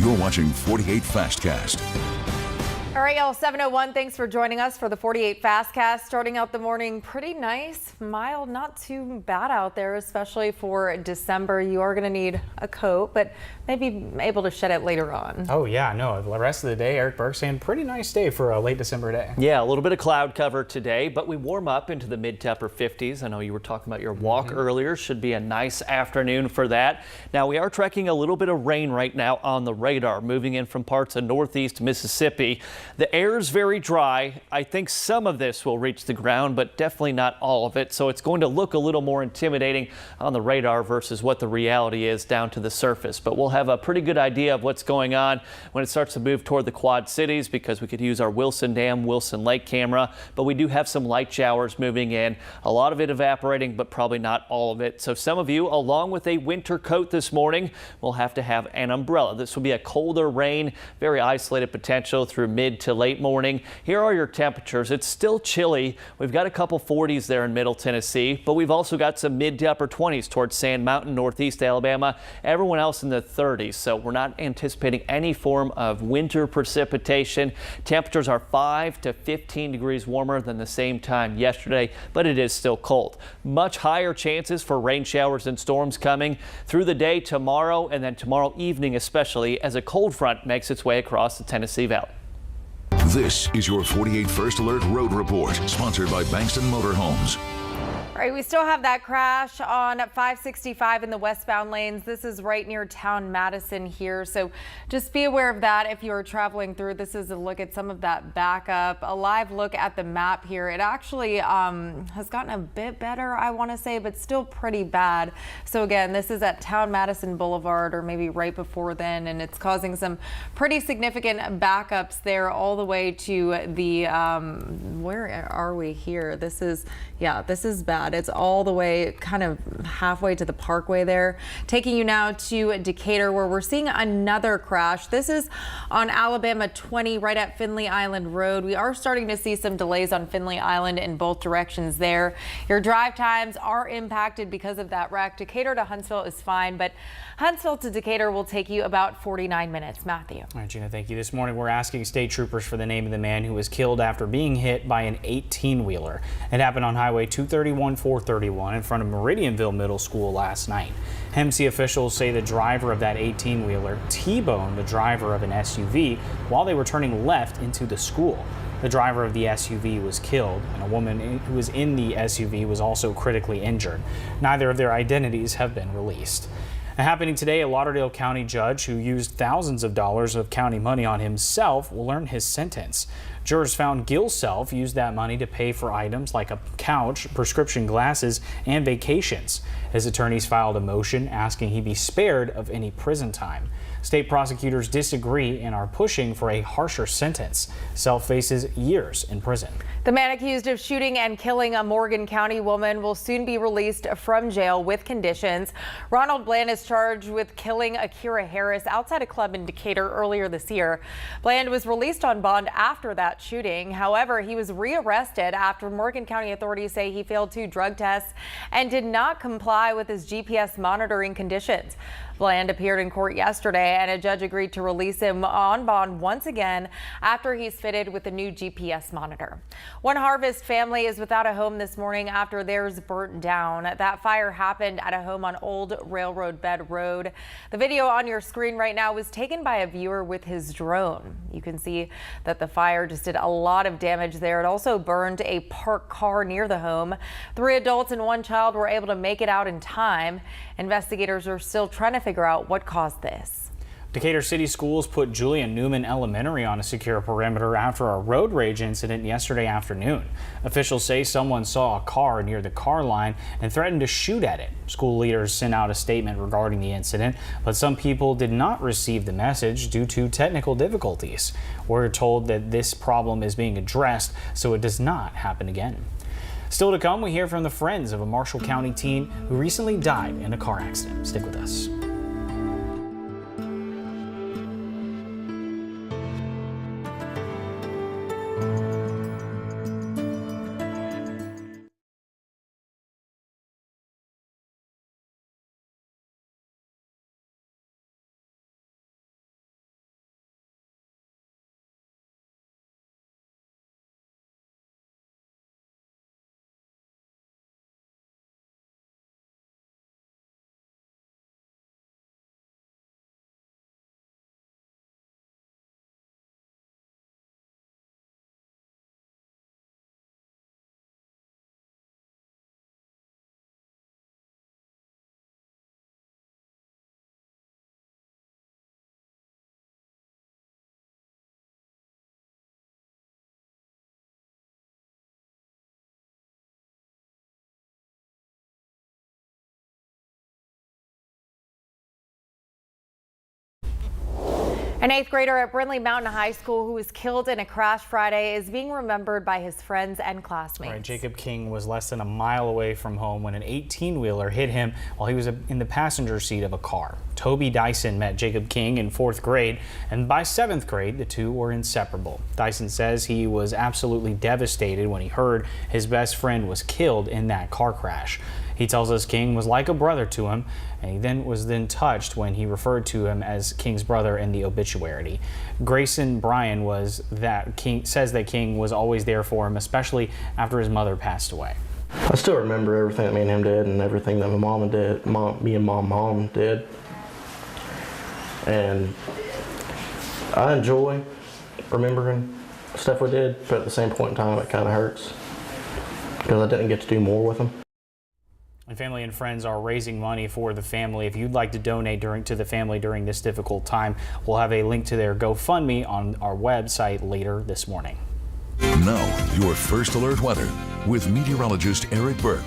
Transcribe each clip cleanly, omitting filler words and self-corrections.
You're watching 48 Fastcast. All right, y'all, 7:01. Thanks for joining us for the 48 Fastcast. Starting out the morning pretty nice, mild, not too bad out there, especially for December. You are going to need a coat, but maybe able to shed it later on. Oh, yeah, no, the rest of the day, Eric Burke saying pretty nice day for a late December day. Yeah, a little bit of cloud cover today, but we warm up into the mid to upper 50s. I know you were talking about your walk earlier. Should be a nice afternoon for that. Now, we are tracking a little bit of rain right now on the radar, moving in from parts of northeast Mississippi. The air is very dry. I think some of this will reach the ground, but definitely not all of it. So it's going to look a little more intimidating on the radar versus what the reality is down to the surface. But we'll have a pretty good idea of what's going on when it starts to move toward the Quad Cities, because we could use our Wilson Dam, Wilson Lake camera. But we do have some light showers moving in, a lot of it evaporating, but probably not all of it. So some of you, along with a winter coat this morning, will have to have an umbrella. This will be a colder rain, very isolated potential through mid to late morning. Here are your temperatures. It's still chilly. We've got a couple 40s there in Middle Tennessee, but we've also got some mid to upper 20s towards Sand Mountain, northeast Alabama. Everyone else in the 30s. So we're not anticipating any form of winter precipitation. Temperatures are 5 to 15 degrees warmer than the same time yesterday, but it is still cold. Much higher chances for rain showers and storms coming through the day tomorrow, and then tomorrow evening especially, as a cold front makes its way across the Tennessee Valley. This is your 48 First Alert Road Report, sponsored by Bankston Motorhomes. All right, we still have that crash on 565 in the westbound lanes. This is right near town Madison here, so just be aware of that if you are traveling through. This is a look at some of that backup. A live look at the map here. It actually has gotten a bit better, I want to say, but still pretty bad. So again, this is at town Madison Boulevard, or maybe right before then, and it's causing some pretty significant backups there all the way to the where are we here? This is bad. It's all the way kind of halfway to the Parkway there. Taking you now to Decatur, where we're seeing another crash. This is on Alabama 20 right at Finley Island Road. We are starting to see some delays on Finley Island in both directions there. Your drive times are impacted because of that wreck. Decatur to Huntsville is fine, but Huntsville to Decatur will take you about 49 minutes. Matthew. All right, Gina, thank you. This morning we're asking state troopers for the name of the man who was killed after being hit by an 18-wheeler. It happened on Highway 231-431 in front of Meridianville Middle School last night. Hempstead officials say the driver of that 18-wheeler T-boned the driver of an SUV while they were turning left into the school. The driver of the SUV was killed, and a woman who was in the SUV was also critically injured. Neither of their identities have been released. Happening today, a Lauderdale County judge who used thousands of dollars of county money on himself will learn his sentence. Jurors found Gilself used that money to pay for items like a couch, prescription glasses, and vacations. His attorneys filed a motion asking he be spared of any prison time. State prosecutors disagree and are pushing for a harsher sentence. Self faces years in prison. The man accused of shooting and killing a Morgan County woman will soon be released from jail with conditions. Ronald Bland is charged with killing Akira Harris outside a club in Decatur earlier this year. Bland was released on bond after that shooting. However, he was rearrested after Morgan County authorities say he failed 2 drug tests and did not comply with his GPS monitoring conditions. Bland appeared in court yesterday, and a judge agreed to release him on bond once again after he's fitted with a new GPS monitor. One Harvest family is without a home this morning after theirs burnt down. That fire happened at a home on Old Railroad Bed Road. The video on your screen right now was taken by a viewer with his drone. You can see that the fire just did a lot of damage there. It also burned a parked car near the home. 3 adults and 1 child were able to make it out in time. Investigators are still trying to figure out what caused this. Decatur City Schools put Julian Newman Elementary on a secure perimeter after a road rage incident yesterday afternoon. Officials say someone saw a car near the car line and threatened to shoot at it. School leaders sent out a statement regarding the incident, but some people did not receive the message due to technical difficulties. We're told that this problem is being addressed so it does not happen again. Still to come, we hear from the friends of a Marshall County teen who recently died in a car accident. Stick with us. An 8th grader at Brindley Mountain High School who was killed in a crash Friday is being remembered by his friends and classmates. Right, Jacob King was less than a mile away from home when an 18-wheeler hit him while he was in the passenger seat of a car. Toby Dyson met Jacob King in 4th grade, and by 7th grade, the two were inseparable. Dyson says he was absolutely devastated when he heard his best friend was killed in that car crash. He tells us King was like a brother to him, and he was touched when he referred to him as King's brother in the obituary. Grayson Bryan says that King was always there for him, especially after his mother passed away. I still remember everything that me and him did and everything that me and mom did. And I enjoy remembering stuff we did, but at the same point in time it kind of hurts because I didn't get to do more with him. And family and friends are raising money for the family. If you'd like to donate to the family during this difficult time, we'll have a link to their GoFundMe on our website later this morning. Now, your First Alert weather with meteorologist Eric Burke.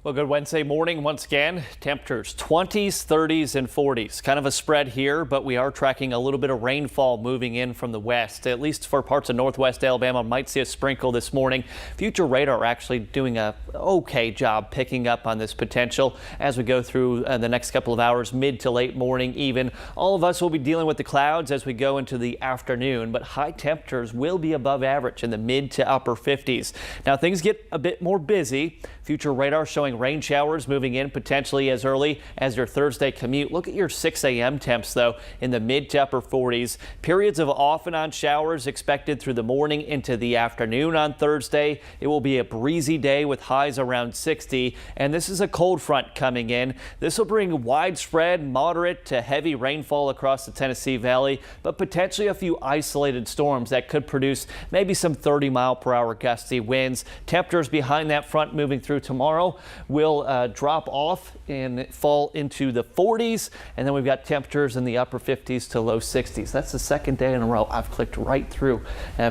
Well, good Wednesday morning once again. Temperatures 20s, 30s, and 40s. Kind of a spread here, but we are tracking a little bit of rainfall moving in from the west. At least for parts of northwest Alabama, might see a sprinkle this morning. Future radar actually doing a okay job picking up on this potential as we go through the next couple of hours, mid to late morning even. All of us will be dealing with the clouds as we go into the afternoon, but high temperatures will be above average in the mid to upper 50s. Now things get a bit more busy. Future radar showing rain showers moving in potentially as early as your Thursday commute. Look at your 6 a.m. temps though in the mid to upper 40s. Periods of off and on showers expected through the morning into the afternoon on Thursday. It will be a breezy day with highs around 60, and this is a cold front coming in. This will bring widespread moderate to heavy rainfall across the Tennessee Valley, but potentially a few isolated storms that could produce maybe some 30-mile-per-hour gusty winds. Temperatures behind that front moving through tomorrow will drop off and fall into the 40s, and then we've got temperatures in the upper 50s to low 60s. That's the second day in a row I've clicked right through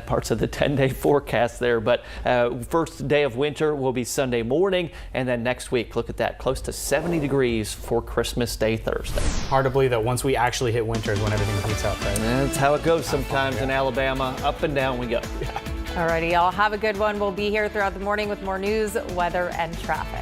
parts of the 10-day forecast there, but first day of winter will be Sunday morning, and then next week, look at that, close to 70 degrees for Christmas Day Thursday. Hard to believe that once we actually hit winter is when everything heats up, right? That's how it goes sometimes in Alabama. Up and down we go. Alrighty, y'all have a good one. We'll be here throughout the morning with more news, weather, and traffic.